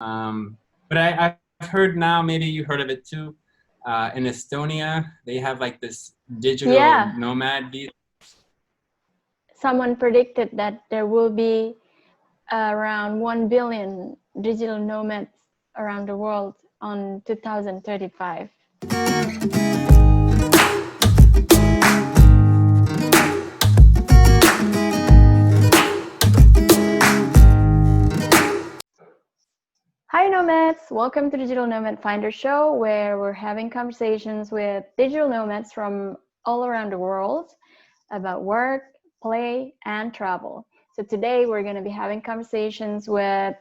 But I've heard now, maybe you heard of it too. In Estonia, they have like this digital Yeah, nomad visa. someone predicted that there will be around 1 billion digital nomads around the world on 2035. Hi nomads, welcome to Digital Nomad Finder show where we're having conversations with digital nomads from all around the world about work, play, and travel. So today we're going to be having conversations with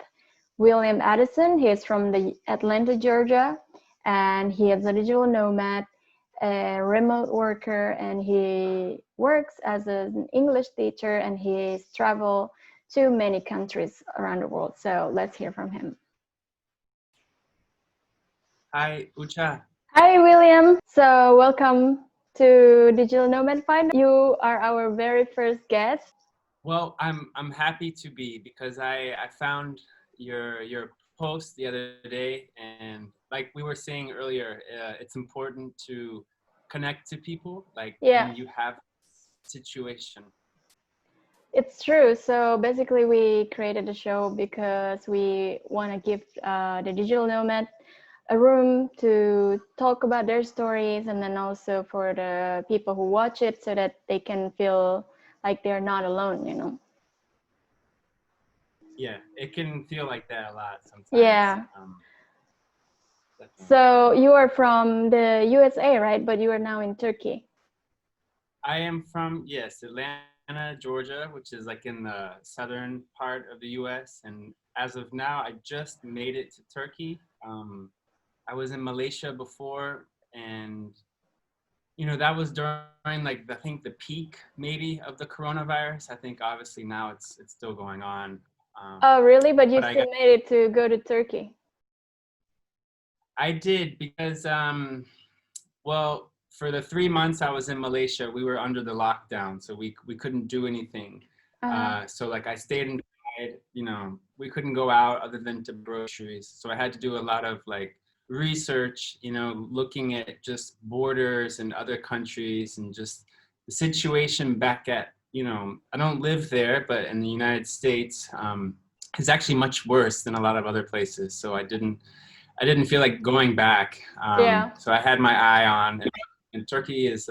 William Addison. He is from the Atlanta, Georgia, and he is a digital nomad, a remote worker, and he works as an English teacher, and he's traveled to many countries around the world. So let's hear from him. Hi, Ucha. Hi, William. So welcome to Digital Nomad Finder. You are our very first guest. Well, I'm happy to be because I found your post the other day, and like we were saying earlier, it's important to connect to people like Yeah, when you have situation. it's true. So basically, we created the show because we want to give the digital nomad a room to talk about their stories, and then also for the people who watch it so that they can feel like they're not alone, you know? Yeah, it can feel like that a lot sometimes. Yeah. Definitely. So you are from the USA, right? But you are now in Turkey. I am from, yes, Atlanta, Georgia, which is like in the southern part of the US. And as of now, I just made it to Turkey. I was in Malaysia before, and that was during like I think the peak maybe of the coronavirus. I think obviously now it's still going on. Oh, really? But you But I got still made it to go to Turkey. I did because well, for the 3 months I was in Malaysia, we were under the lockdown, so we couldn't do anything. Uh-huh. So like I stayed inside, we couldn't go out other than to groceries. So I had to do a lot of like research, looking at just borders and other countries and just the situation back at, I don't live there, but in the United States, it's actually much worse than a lot of other places. So I didn't feel like going back. Yeah. So I had my eye on, and Turkey is,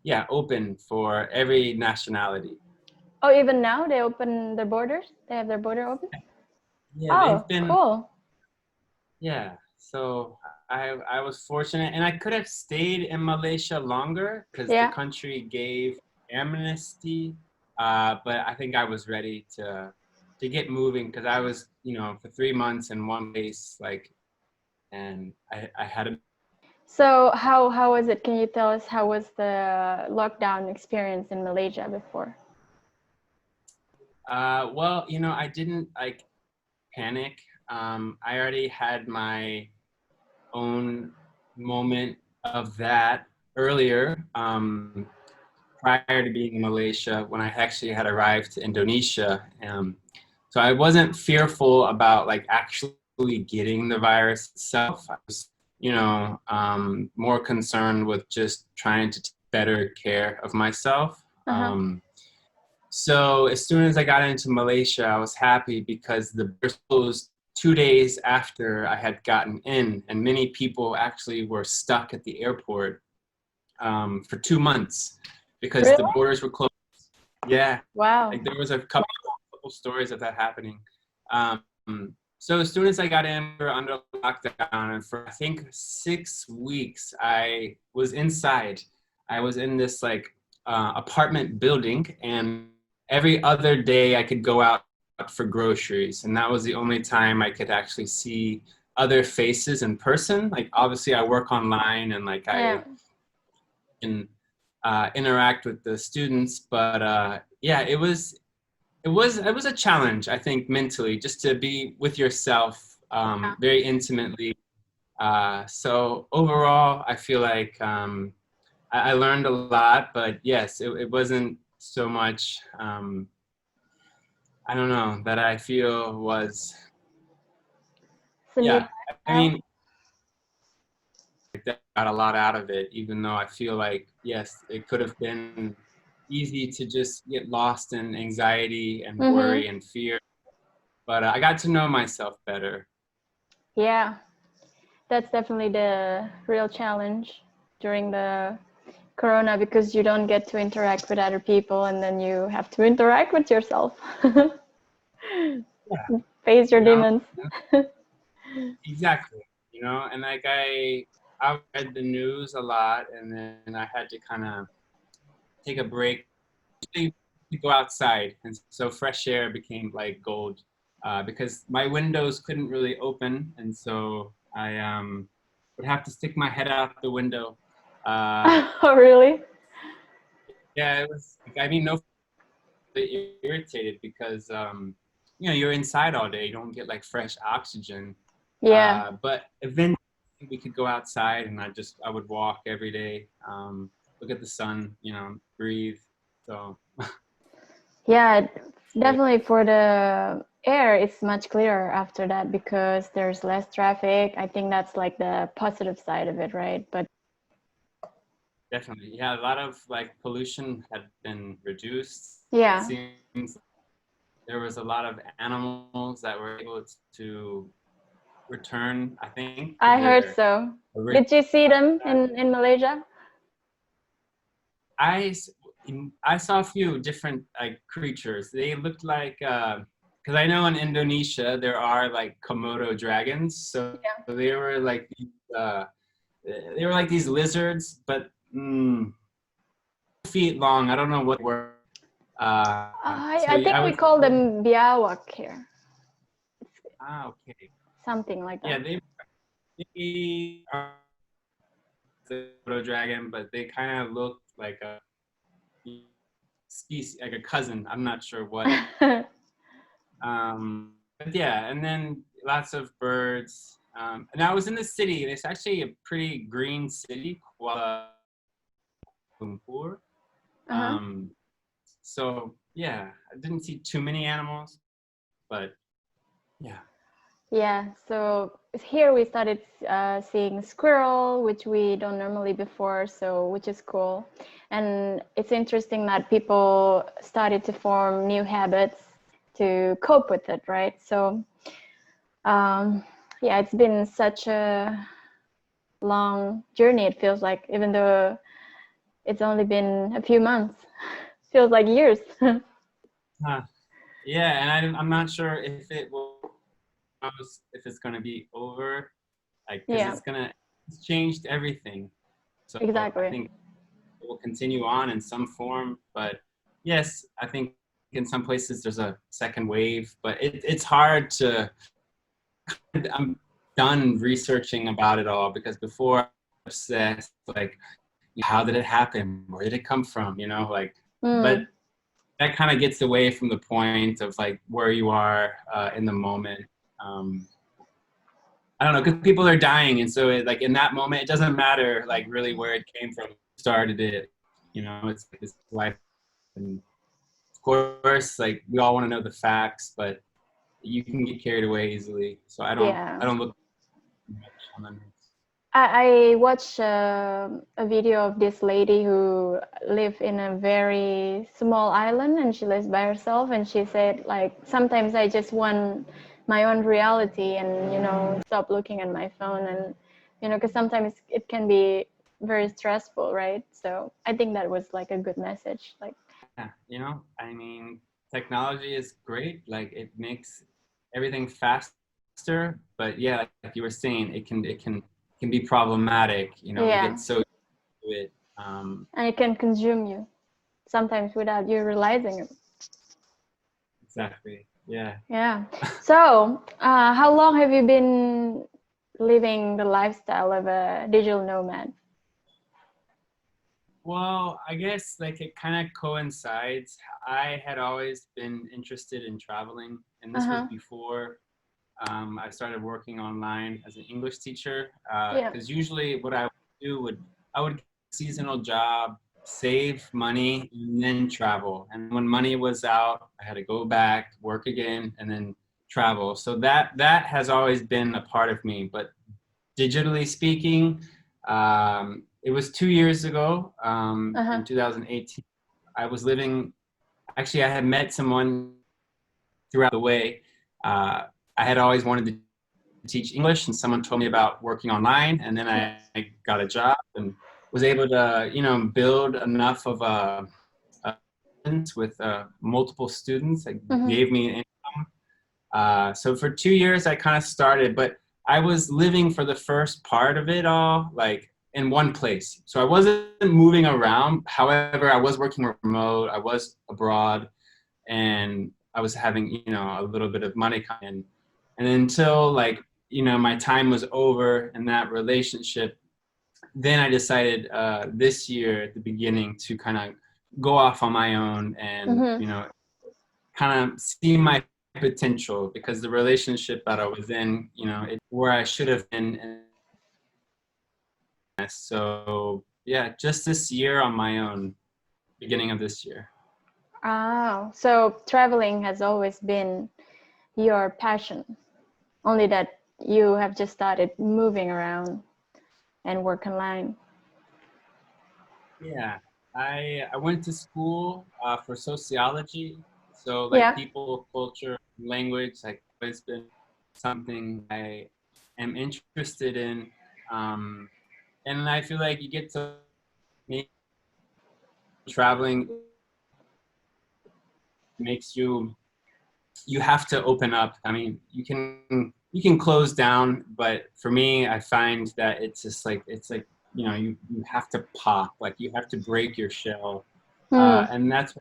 yeah, open for every nationality. Oh, even now they open their borders? They have their border open? Yeah, they've Oh, been, cool. yeah. So I was fortunate, and I could have stayed in Malaysia longer because the Yeah. country gave amnesty, but I think I was ready to get moving because I was, for 3 months in one place, like, and I had a So how was it? Can you tell us how was the lockdown experience in Malaysia before? Well, I didn't like panic. I already had my own moment of that earlier, prior to being in Malaysia when I actually had arrived to Indonesia. So I wasn't fearful about like actually getting the virus itself. I was, more concerned with just trying to take better care of myself. Uh-huh. So as soon as I got into Malaysia, I was happy because the borders closed 2 days after I had gotten in, and many people actually were stuck at the airport for 2 months because the Really? borders were closed. Yeah, Wow. like there was a couple stories of that happening. Um, so as soon as I got in, we were under lockdown, and for I think 6 weeks, I was inside. I was in this like apartment building, and every other day I could go out for groceries, and that was the only time I could actually see other faces in person. Like obviously, I work online, and like Yeah. I can interact with the students, but yeah, it was a challenge, I think, mentally, just to be with yourself very intimately. So overall, I feel like I learned a lot, but yes, it wasn't so much. I don't know that I feel was It's a new yeah, I lifestyle. mean, got a lot out of it, even though I feel like, yes, it could have been easy to just get lost in anxiety and Mm-hmm. worry and fear. But I got to know myself better. Yeah, that's definitely the real challenge during the corona, because you don't get to interact with other people, and then you have to interact with yourself. Yeah, Face your you know, demons. exactly. You know, and like I read the news a lot, and then I had to kind of take a break to go outside, and so fresh air became like gold because my windows couldn't really open, and so I would have to stick my head out the window. Oh, really? Yeah, it was. I mean, no, irritated because you know, you're inside all day. You don't get like fresh oxygen. Yeah. But eventually we could go outside, and I would walk every day, look at the sun, you know, breathe. So Yeah, yeah, definitely for the air, it's much clearer after that because there's less traffic. I think that's like the positive side of it, right? But definitely. Yeah, a lot of like pollution had been reduced. It yeah, seems there was a lot of animals that were able to return, I think, to I heard their so. original Did you see them habitat. in Malaysia? I s- I saw a few different like creatures. They looked like because I know in Indonesia there are like Komodo dragons, so Yeah. they were like they were like these lizards, but 2 feet long. I don't know what were. So I yeah, think I we would. call them biawak here, Okay. something like Yeah, that. they are the Komodo dragon, but they kind of look like a species, like a cousin. I'm not sure what. But yeah, and then lots of birds. And I was in the city, and it's actually a pretty green city, Kuala Lumpur. Uh-huh. Um, so yeah, I didn't see too many animals, but yeah. Yeah, so here we started seeing squirrel, which we don't normally before, so which is cool. And it's interesting that people started to form new habits to cope with it, right? So yeah, it's been such a long journey, it feels like, even though it's only been a few months. Feels like years. Huh. Yeah, and I'm not sure if it will, if it's gonna be over, like, because Yeah, it's changed everything. So I exactly. think it will continue on in some form. But yes, I think in some places there's a second wave, but it's hard to. I'm done researching about it all because before I was obsessed, like, how did it happen? Where did it come from? You know, like, but Mm, that kind of gets away from the point of like where you are in the moment. Um, I don't know, because people are dying, and so like in that moment, it doesn't matter like really where it came from, who started it. You know, it's like this life, and of course, like we all want to know the facts, but you can get carried away easily. So I yeah. don't look much on the news. I watched a video of this lady who lived in a very small island, and she lives by herself, and she said like sometimes I just want my own reality and stop looking at my phone, and because sometimes it can be very stressful, right? So I think that was like a good message, like. Yeah, I mean, technology is great. Like it makes everything faster, but yeah, like you were saying, it can be problematic. We Yeah, get so used to it. and it can consume you sometimes without you realizing it. Exactly. Yeah. Yeah. So, how long have you been living the lifestyle of a digital nomad? Well, I guess like it kind of coincides. I had always been interested in traveling, and this was Uh-huh. before I started working online as an English teacher. Yeah. Because usually, what I would do I would get a seasonal job, save money, and then travel. And when money was out, I had to go back, work again, and then travel. So that has always been a part of me. But digitally speaking, it was 2 years ago, Uh-huh. in 2018. I was living, actually, I had met someone throughout the way. I had always wanted to teach English, and someone told me about working online, and then I got a job and was able to, build enough of a with multiple students that Mm-hmm. gave me an income. So for 2 years, I kind of started, but I was living for the first part of it all, like in one place. So I wasn't moving around. However, I was working remote. I was abroad, and I was having, a little bit of money coming in. And until like, my time was over in that relationship, then I decided this year at the beginning to kind of go off on my own and, Mm-hmm. kind of see my potential, because the relationship that I was in, it's where I should have been. And so, yeah, just this year on my own, beginning of this year. Oh, so traveling has always been your passion, only that you have just started moving around and work online. Yeah, I went to school for sociology, so like Yeah. people, culture, language, like always been something I am interested in, um, and I feel like you get to make traveling makes you have to open up. I mean, you can close down, but for me, I find that it's just like you have to pop, like you have to break your shell, Hmm. and that's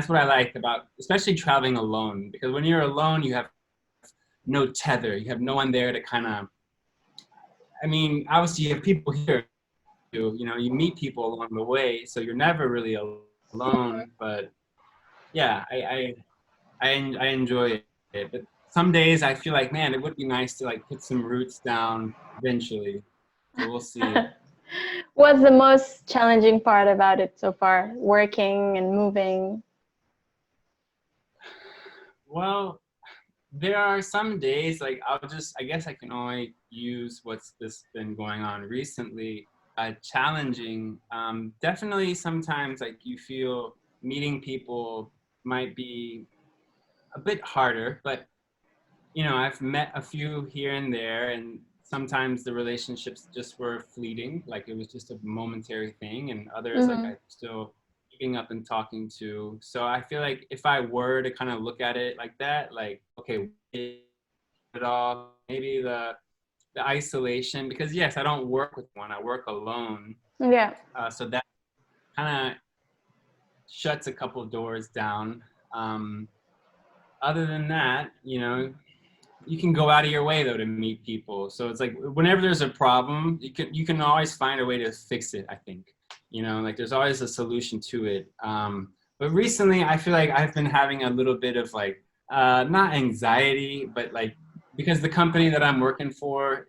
what I like about especially traveling alone, because when you're alone, you have no tether, you have no one there to kind of. I mean, obviously you have people here. You meet people along the way, so you're never really alone. But yeah, I enjoy it, but some days I feel like, man, it would be nice to like put some roots down eventually. So we'll see. What's the most challenging part about it so far? Working and moving. Well, there are some days like I guess I can only use what's this been going on recently. Challenging. Definitely sometimes like you feel meeting people might be a bit harder, but I've met a few here and there, and sometimes the relationships just were fleeting, like it was just a momentary thing, and others like Mm-hmm. I'm still keeping up and talking to. So I feel like if I were to kind of look at it like that, like, okay, it all, maybe the isolation, because yes, I don't work with one, I work alone. Yeah. So that kind of shuts a couple doors down. Um, Other than that, you can go out of your way though to meet people. So it's like whenever there's a problem, you can always find a way to fix it. I think, like there's always a solution to it. But recently, I feel like I've been having a little bit of like not anxiety, but like because the company that I'm working for,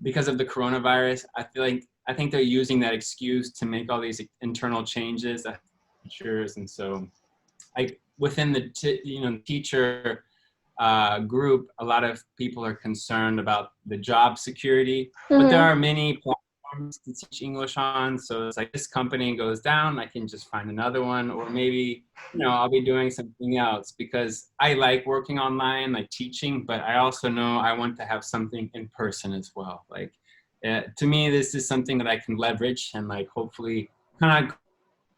because of the coronavirus, I think they're using that excuse to make all these internal changes, teachers, and so like within the teacher group, a lot of people are concerned about the job security, but there Mm-hmm. are many platforms to teach English on. So it's like this company goes down, I can just find another one, or maybe, I'll be doing something else, because I like working online, like teaching, but I also know I want to have something in person as well. Like, to me, this is something that I can leverage and like hopefully kind of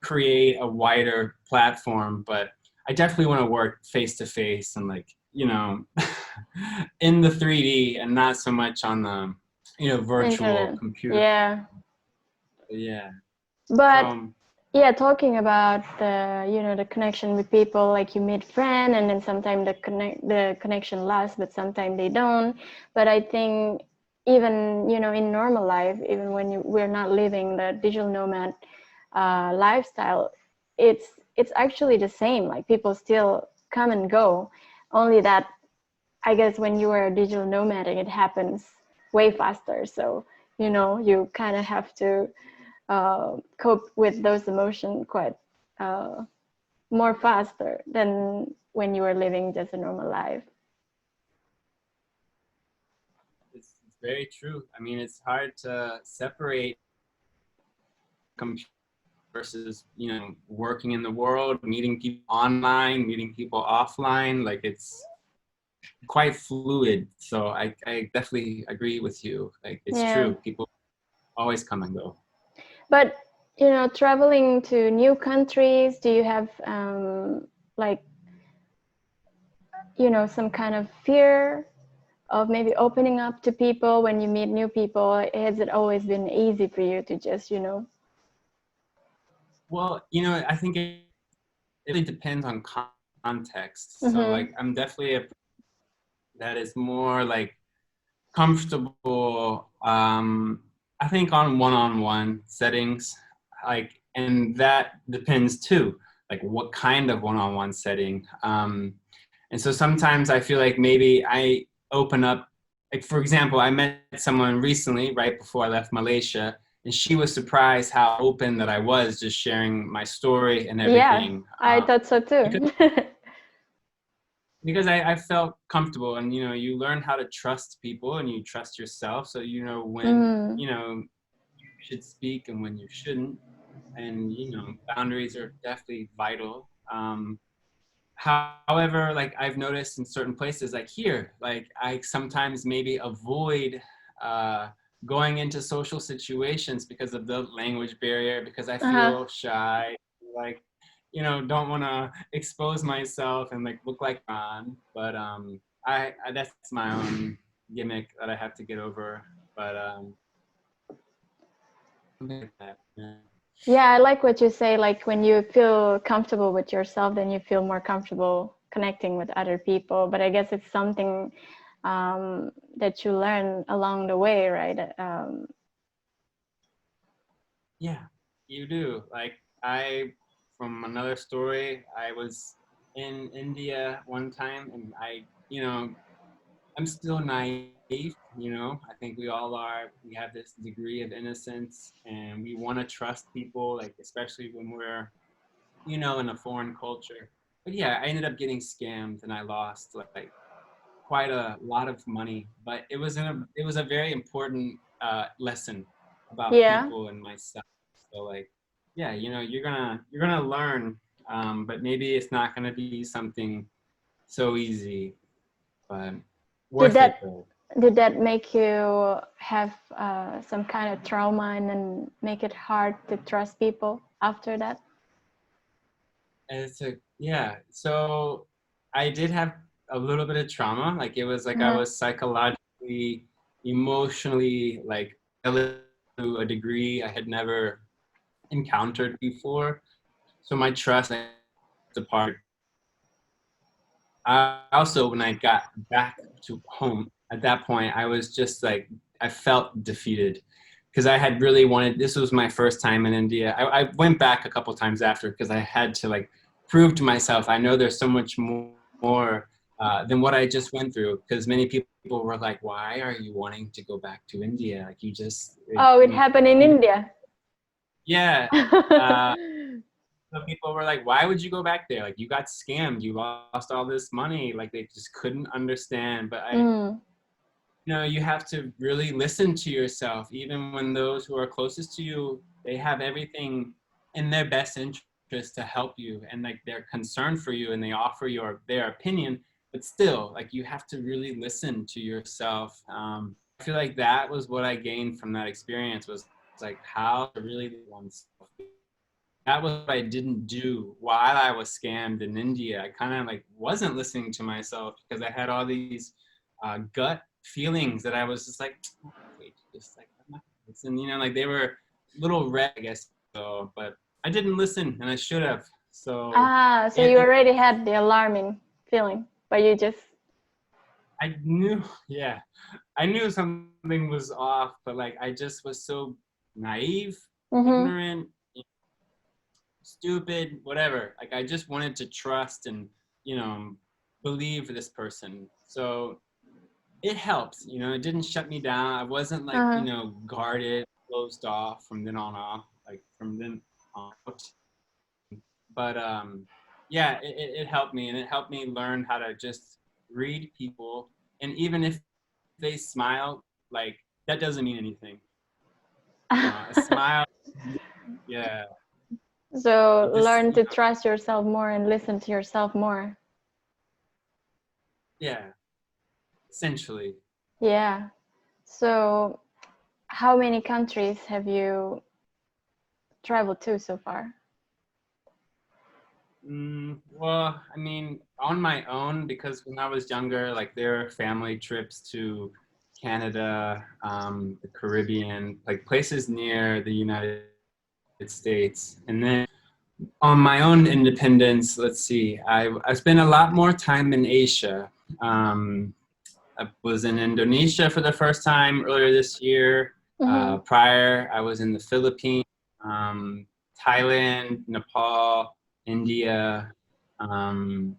create a wider platform. But I definitely want to work face to face and like, in the 3D and not so much on the, virtual Internet. computer. Yeah. Yeah. So, But yeah, talking about the connection with people, like you meet friend and then sometimes the connection lasts, but sometimes they don't. But I think even in normal life, even when we're not living the digital nomad lifestyle, it's actually the same. Like people still come and go, only that I guess when you are a digital nomad, it happens way faster. So you kind of have to cope with those emotions quite more faster than when you were living just a normal life. It's very true. I mean, it's hard to separate versus, you know, working in the world, meeting people online, meeting people offline. Like, it's quite fluid. So I definitely agree with you. Like, it's Yeah. true. People always come and go. But, you know, traveling to new countries, do you have like, you know, some kind of fear of maybe opening up to people when you meet new people? Has it always been easy for you to just, you know? Well, you know, I think it really depends on context. So, Mm-hmm. like, I'm definitely a that is more like comfortable, I think, on one-on-one settings, like, and that depends too, like what kind of one-on-one setting. And so sometimes I feel like maybe I open up, like, for example, I met someone recently right before I left Malaysia, and she was surprised how open that I was, just sharing my story and Yeah, everything. I thought so Because too. I felt comfortable, and, you know, you learn how to trust people and you trust yourself, so you know when, Mm. you know, you should speak and when you shouldn't. And, you know, boundaries are definitely vital. However, like, I've noticed in certain places, like here, like, I sometimes maybe avoid uh, going into social situations because of the language barrier, because I Uh-huh. feel shy, like, you know, don't want to expose myself and like look like on. But I that's my own gimmick that I have to get over. But something like that. Yeah. Yeah, I like what you say. Like when you feel comfortable with yourself, then you feel more comfortable connecting with other people. But I guess it's something that you learn along the way, right? Yeah, you do. Like, from another story, I was in India one time, and you know, I'm still naive, you know. I think we all are. We have this degree of innocence, and we want to trust people, like, especially when we're, you know, in a foreign culture. But yeah, I ended up getting scammed, and I lost like quite a lot of money. But it was a very important lesson about Yeah. people and myself. So, like, yeah, you know, you're gonna learn, but maybe it's not gonna be something so easy, but Did worth it that though. did that make you have some kind of trauma and then make it hard to trust people after that? And it's a yeah. So I did have a little bit of trauma. Like, it was like I Uh-huh. was psychologically, emotionally, like, to a degree I had never encountered before. So my trust departed. I also, when I got back to home, at that point, I was just like, I felt defeated because I had really wanted, this was my first time in India. I went back a couple times after because I had to, like, prove to myself, I know there's so much more than what I just went through. Because many people were like, why are you wanting to go back to India? Like, you just, Oh, it happened in India. yeah. Uh, so people were like, why would you go back there? Like, you got scammed, you lost all this money. Like, they just couldn't understand. But Mm. you know, you have to really listen to yourself, even when those who are closest to you, they have everything in their best interest to help you, and like, they're concerned for you, and they offer their opinion. But still, like, you have to really listen to yourself. I feel like that was what I gained from that experience, was like how to really oneself. That was what I didn't do while I was scammed in India. I kind of like wasn't listening to myself because I had all these gut feelings that I was just like, wait, just like, I'm not gonna listen, you know, like, they were little red, I guess. So, but I didn't listen, and I should have. So Ah, so it, you already had the alarming feeling, but you just. I knew, yeah, I knew something was off, but like, I just was so naive, Mm-hmm. ignorant, stupid, whatever. Like, I just wanted to trust and, you know, believe this person. So it helped, you know, it didn't shut me down. I wasn't like, you Uh-huh. know, guarded, closed off from then on off, like from then on out. But yeah, it helped me, and it helped me learn how to just read people. And even if they smile, like that doesn't mean anything. A smile, yeah, So it just, learn to trust yourself more and listen to yourself more. yeah, essentially. Yeah. So how many countries have you traveled to so far? Well, I mean, on my own, because when I was younger, like there were family trips to Canada, the Caribbean, like places near the United States. And then on my own independence, let's see, I spent a lot more time in Asia. Um, I was in Indonesia for the first time earlier this year. Mm-hmm. Prior, I was in the Philippines, um, Thailand, Nepal, India, um,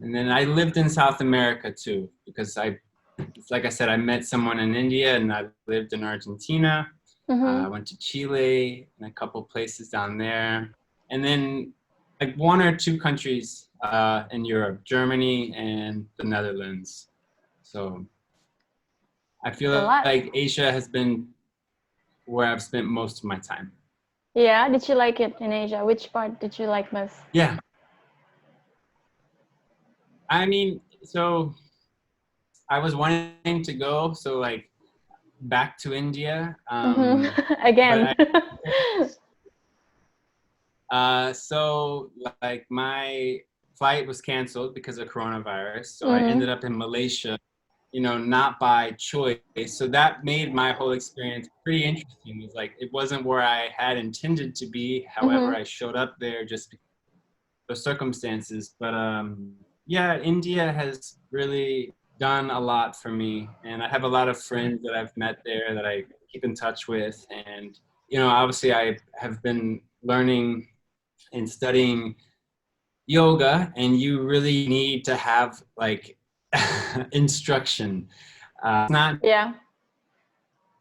and then I lived in South America too, because like I said, I met someone in India, and I lived in Argentina. I Mm-hmm. went to Chile and a couple places down there, and then like one or two countries in Europe, Germany and the Netherlands. So I It's a feel lot. like Asia has been where I've spent most of my time. Yeah. Did you like it in Asia? Which part did you like most? Yeah, I mean, so I was wanting to go, so like back to India, Mm-hmm. but Again. so like my flight was canceled because of coronavirus, so I Mm-hmm. ended up in Malaysia, not by choice. So that made my whole experience pretty interesting. It was like it wasn't where I had intended to be. However, Mm-hmm. I showed up there just because of the circumstances. But yeah, India has really done a lot for me, and I have a lot of friends that I've met there that I keep in touch with. And obviously, I have been learning and studying yoga, and you really need to have like instruction. It's not, Yeah.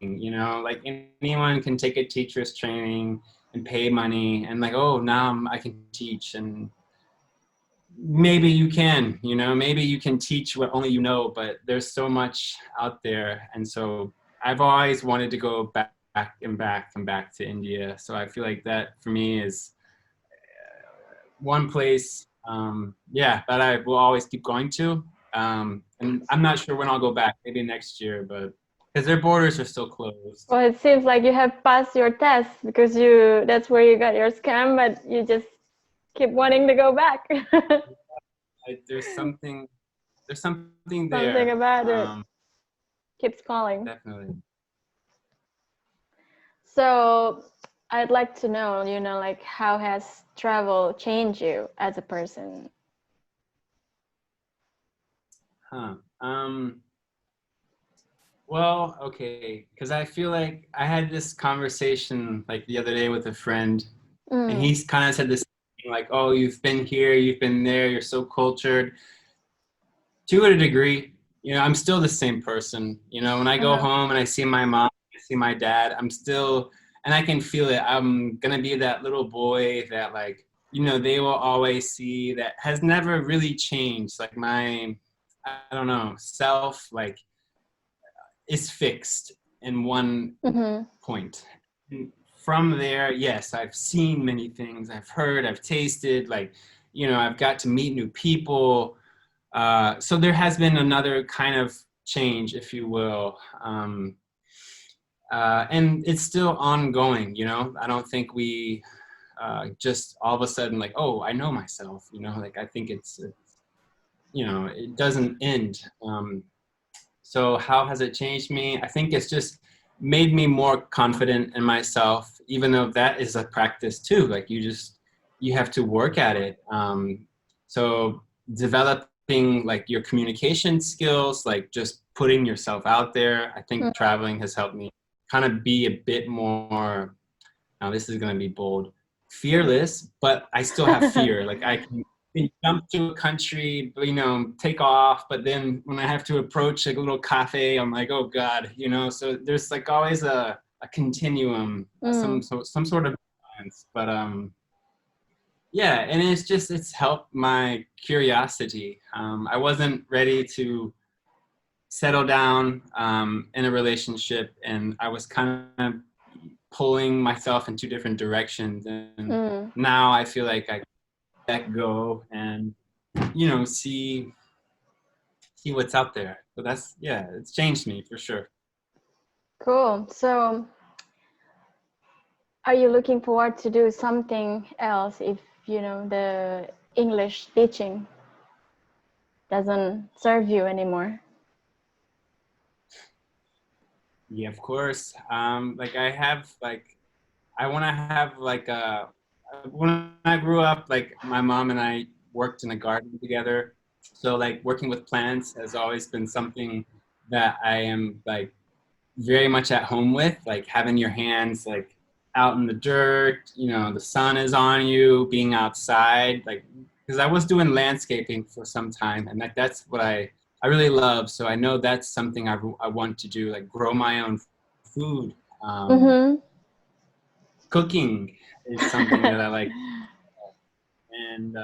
like anyone can take a teacher's training and pay money and like, oh, now I can teach. And maybe you can, maybe you can teach what only you know, but there's so much out there. And so I've always wanted to go back and back and back to India. So I feel like that for me is one place, yeah, that I will always keep going to. And I'm not sure when I'll go back, maybe next year, but because their borders are still closed. Well, it seems like you have passed your test because that's where you got your scam, but you just keep wanting to go back. There's something Something there. about it keeps calling. Definitely. So I'd like to know, like how has travel changed you as a person? Huh. Well, okay, because I feel like I had this conversation like the other day with a friend, and Mm. he's kind of said this thing, like, "Oh, you've been here, you've been there, you're so cultured." To a degree, I'm still the same person. When I go Uh-huh. home and I see my mom, I see my dad, I'm still, and I can feel it. I'm gonna be that little boy that like, they will always see, that has never really changed. Like I don't know, self like is fixed in one Mm-hmm. point. And from there, yes, I've seen many things. I've heard, I've tasted, like, I've got to meet new people. So there has been another kind of change, if you will. And it's still ongoing, I don't think we just all of a sudden like, oh, I know myself, like I think it doesn't end. So how has it changed me? I think it's just made me more confident in myself, even though that is a practice too. Like you have to work at it. So developing like your communication skills, like just putting yourself out there. I think traveling has helped me kind of be a bit more, now this is going to be bold, fearless, but I still have fear. Like I can jump to a country, take off, but then when I have to approach like a little cafe, I'm like, oh God, so there's like always a continuum, Mm. some sort of balance. But yeah, and it's helped my curiosity. I wasn't ready to settle down in a relationship, and I was kind of pulling myself in two different directions. And Mm. now I feel like I let go and see what's out there. So that's yeah, it's changed me for sure. Cool. So, are you looking forward to do something else if the English teaching doesn't serve you anymore? Yeah, of course. Like I want to have like a when I grew up, like my mom and I worked in a garden together. So like working with plants has always been something that I am like very much at home with, like having your hands like out in the dirt, the sun is on you, being outside, like because I was doing landscaping for some time, and that's what I really love. So I know that's something I want to do, like grow my own food. Um, Mm-hmm. Cooking is something that I like, and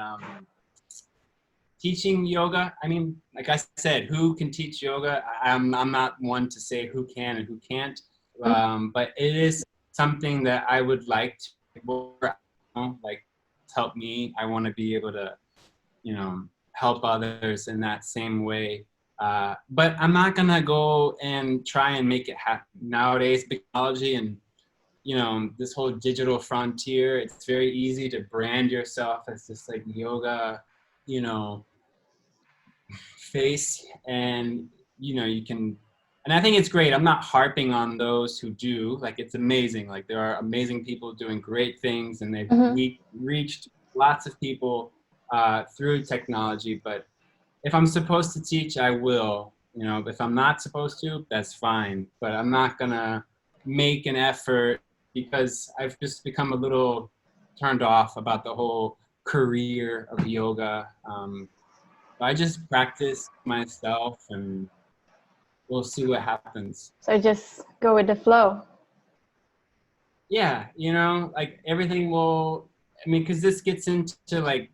teaching yoga. I mean, like I said, who can teach yoga? I'm not one to say who can and who can't, but it is something that I would like to like help me. I want to be able to help others in that same way. But I'm not gonna go and try and make it happen nowadays. Technology and this whole digital frontier, it's very easy to brand yourself as this like yoga you know face, and you can, and I think it's great. I'm not harping on those who do, like it's amazing, like there are amazing people doing great things, and they've Mm-hmm. reached lots of people through technology. But if I'm supposed to teach, I will. If I'm not supposed to, that's fine, but I'm not gonna make an effort because I've just become a little turned off about the whole career of yoga. I just practice myself, and we'll see what happens. So just go with the flow. Yeah, like everything will. I mean, because this gets into like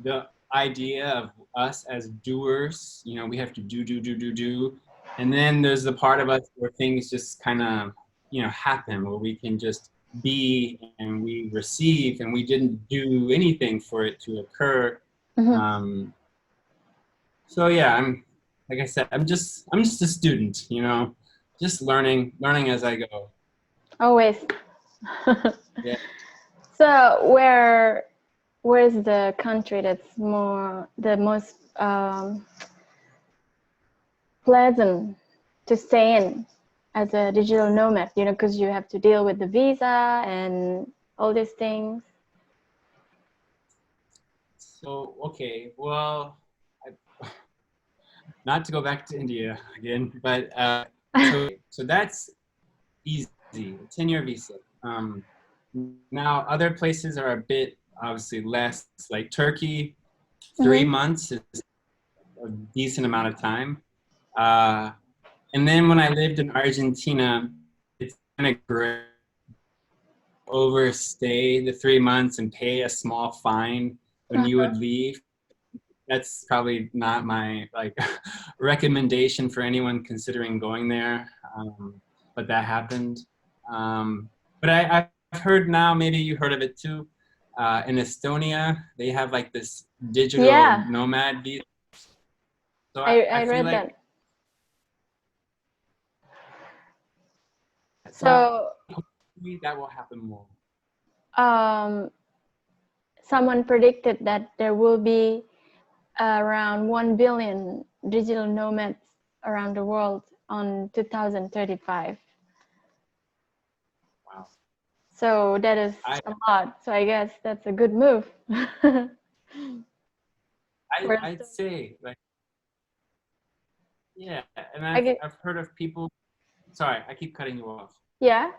the idea of us as doers. We have to do, and then there's the part of us where things just kind of happen, where we can just be and we receive, and we didn't do anything for it to occur. Mm-hmm. So yeah, like I said, I'm just a student, just learning as I go. Always. Yeah. So where's the country that's the most pleasant to stay in as a digital nomad? Because you have to deal with the visa and all these things. So okay, well, not to go back to India again, but so that's easy, 10-year visa. Now other places are a bit obviously less, like Turkey, 3 months is a decent amount of time. Uh, and then when I lived in Argentina, it's kind of great overstay the 3 months and pay a small fine when you would leave. That's probably not my like recommendation for anyone considering going there. But that happened. But I've heard now, maybe you heard of it too. In Estonia, they have like this digital Yeah, nomad visa. So I I feel read like that. so So hopefully that will happen more. um, someone predicted that there will be around 1 billion digital nomads around the world on 2035. Wow. So that is I a lot. So I guess that's a good move. I For I'd say like yeah, and I I've get, I've heard of people. Sorry, I keep cutting you off. yeah,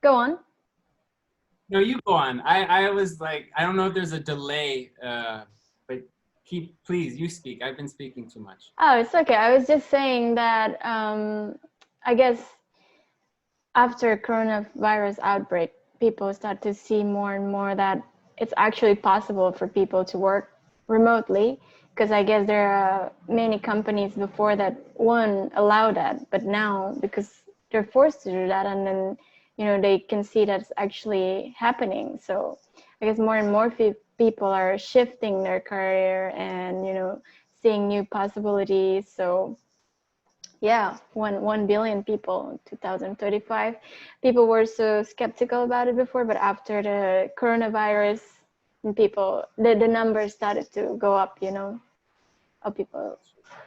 go on. No, you go on. I was like, I don't know if there's a delay, but please, you speak. I've been speaking too much. Oh, it's okay. I was just saying that I guess after coronavirus outbreak, people start to see more and more that it's actually possible for people to work remotely, because I guess there are many companies before that won't allow that, but now because they're forced to do that, and then they can see that's actually happening. So I guess more and more people are shifting their career and seeing new possibilities. So yeah, 1 billion people in 2035. People were so skeptical about it before, but after the coronavirus, the numbers started to go up. How people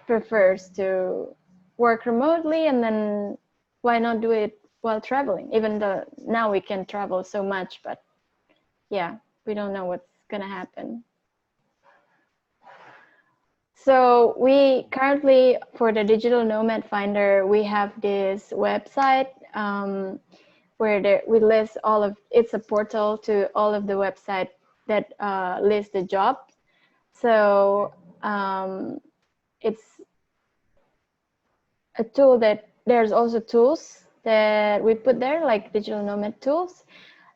prefers to work remotely, and then why not do it while traveling? Even though now we can travel so much, but yeah, we don't know what's gonna happen. So we currently, for the Digital Nomad Finder, we have this website where we list it's a portal to all of the website that list the jobs. So it's a tool that there's also tools that we put there, like digital nomad tools.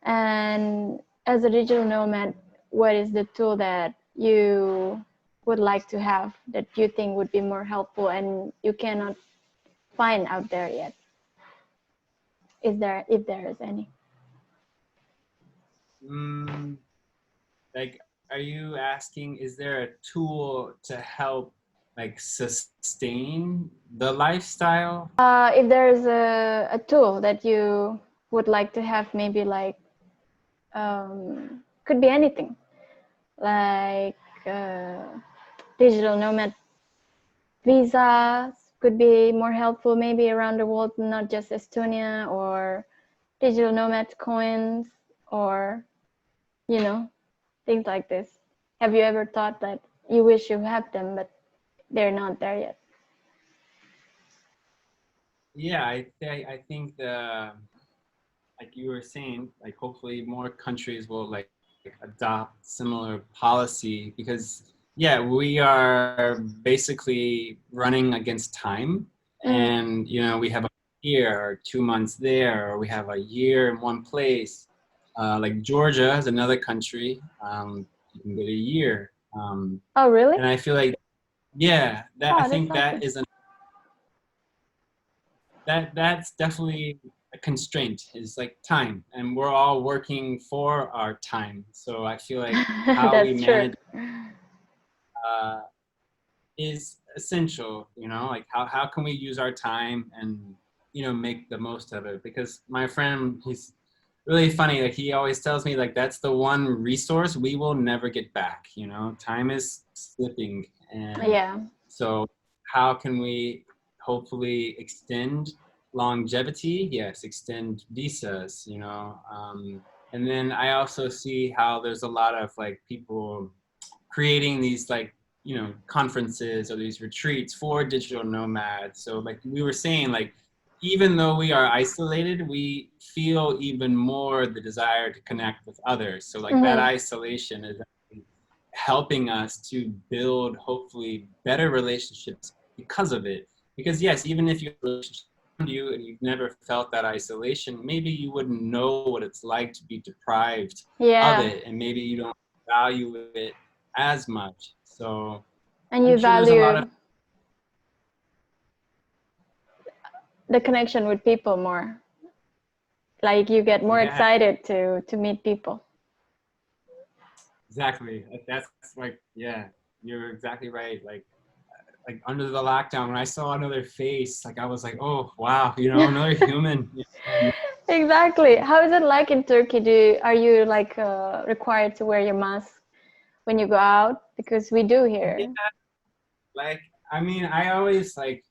And as a digital nomad, what is the tool that you would like to have that you think would be more helpful and you cannot find out there yet? If there is any? Like, are you asking, is there a tool to help like sustain the lifestyle? If there is a tool that you would like to have, maybe like could be anything, like digital nomad visas could be more helpful, maybe around the world, not just Estonia, or digital nomad coins, or things like this. Have you ever thought that you wish you have them, but they're not there yet? Yeah, I think like you were saying, like hopefully more countries will like adopt similar policy, because yeah, we are basically running against time, and we have a year or 2 months there, or we have a year in one place. Like Georgia is another country, you can get a year. Oh, really? And I feel like, yeah, I Oh, that's think that awesome. is that's definitely a constraint, is like time, and we're all working for our time. So I feel like how we That's true. manage uh, is essential. Like how can we use our time and make the most of it? Because my friend, he's really funny. Like he always tells me, like that's the one resource we will never get back. Time is slipping, and Yeah. so how can we hopefully extend longevity? Yes, extend visas. And then I also see how there's a lot of like people creating these like conferences or these retreats for digital nomads. So like we were saying, like even though we are isolated, we feel even more the desire to connect with others. So like that isolation is helping us to build hopefully better relationships because of it. Because yes, even if you have a relationship around you and you've never felt that isolation, maybe you wouldn't know what it's like to be deprived of it, and maybe you don't value it as much. So And you I'm sure there's a lot value of the connection with people more. Like you get more yeah, excited to meet people. exactly. That's like, yeah, you're exactly right. Like under the lockdown, when I saw another face, like I was like, oh wow, another human. Exactly. How is it like in Turkey? Are you like required to wear your mask when you go out? Because we do Yeah, here. like I mean, I always like,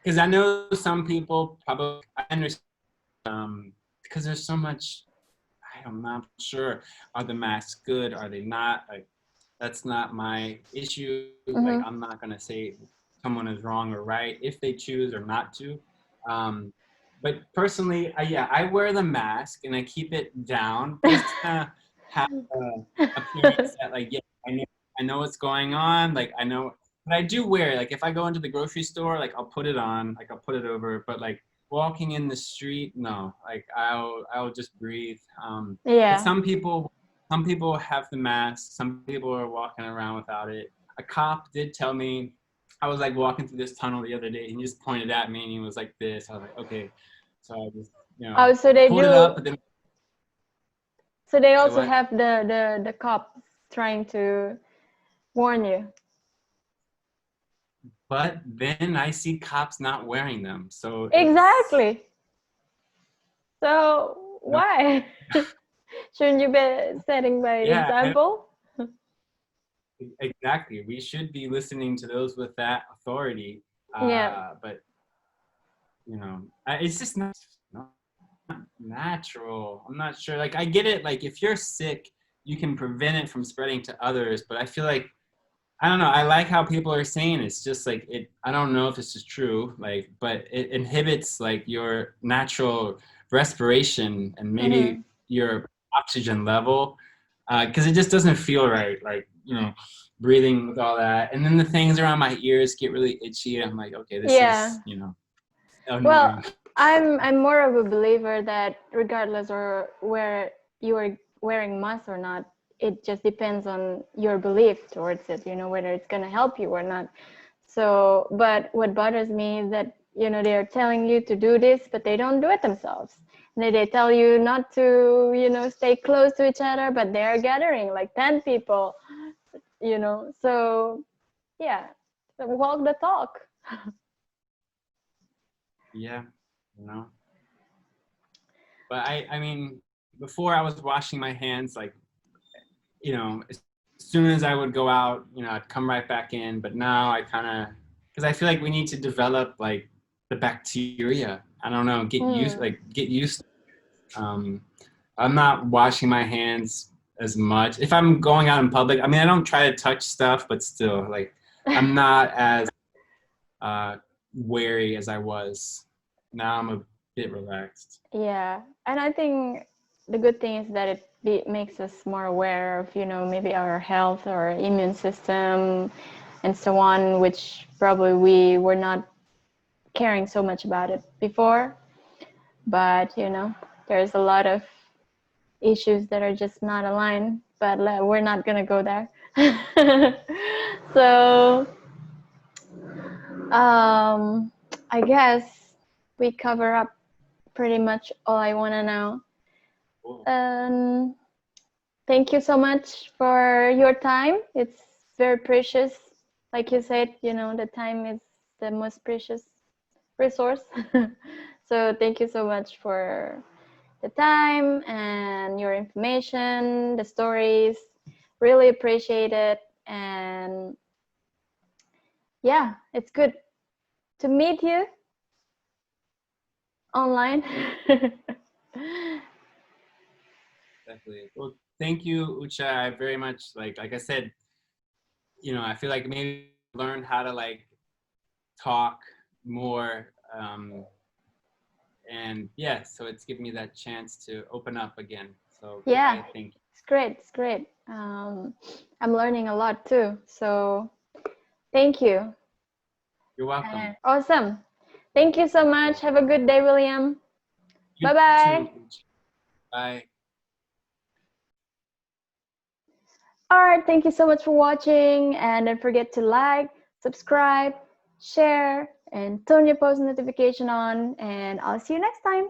because I know some people probably, I understand, because there's so much, I'm not sure, are the masks good, are they not? Like that's not my issue. Like I'm not gonna say someone is wrong or right if they choose or not to. But personally, yeah, I wear the mask and I keep it down just to have a appearance that like, yeah, I know what's going on. Like I know, but I do wear it. Like if I go into the grocery store, like I'll put it on, like I'll put it over. But like walking in the street, no. Like I'll just breathe. But Yeah. some people some people have the mask, some people are walking around without it. A cop did tell me, I was like walking through this tunnel the other day, and he just pointed at me and he was like this. I was like, okay. So I just, Oh, so they pulled do. it up, but then So they say also what? have the cops trying to warn you. But then I see cops not wearing them. So Exactly. So no, why? Shouldn't you be setting by yeah, example? exactly. We should be listening to those with that authority. Yeah. But it's just not natural. I'm not sure. Like, I get it. Like, if you're sick, you can prevent it from spreading to others. But I feel like, I don't know. I like how people are saying it's just like it. I don't know if this is true. Like, but it inhibits like your natural respiration and maybe your oxygen level, because it just doesn't feel right. Like, breathing with all that, and then the things around my ears get really itchy. I'm like, okay, this Yeah. is Well, annoying. I'm more of a believer that regardless or where you are wearing mask or not, it just depends on your belief towards it, whether it's going to help you or not. So, but what bothers me is that, they're telling you to do this, but they don't do it themselves. And they tell you not to, stay close to each other, but they're gathering like 10 people, so yeah, walk the talk. Yeah, But I mean, before I was washing my hands, like, as soon as I would go out, I'd come right back in. But now I kind of, because I feel like we need to develop like the bacteria. I don't know, get used. I'm not washing my hands as much. If I'm going out in public, I mean, I don't try to touch stuff, but still, like, I'm not as wary as I was. Now I'm a bit relaxed. Yeah, and I think the good thing is that it makes us more aware of, maybe our health or immune system and so on, which probably we were not caring so much about it before. But, there's a lot of issues that are just not aligned, but we're not going to go there. So, I guess we cover up pretty much all I want to know. Cool. Thank you so much for your time. It's very precious. Like you said, the time is the most precious resource. So thank you so much for the time and your information, the stories. Really appreciate it. And yeah, it's good to meet you online. Definitely. Well, thank you, Ucha. I very much like I said, I feel like maybe learn how to like talk more. And yeah, so it's given me that chance to open up again. So Yeah, I think it's great. It's great. I'm learning a lot too. So thank you. you're welcome. Awesome. Thank you so much. Have a good day, William. You Bye-bye. too, Ucha. Bye. All right. Thank you so much for watching. And don't forget to like, subscribe, share, and turn your post notification on. And I'll see you next time.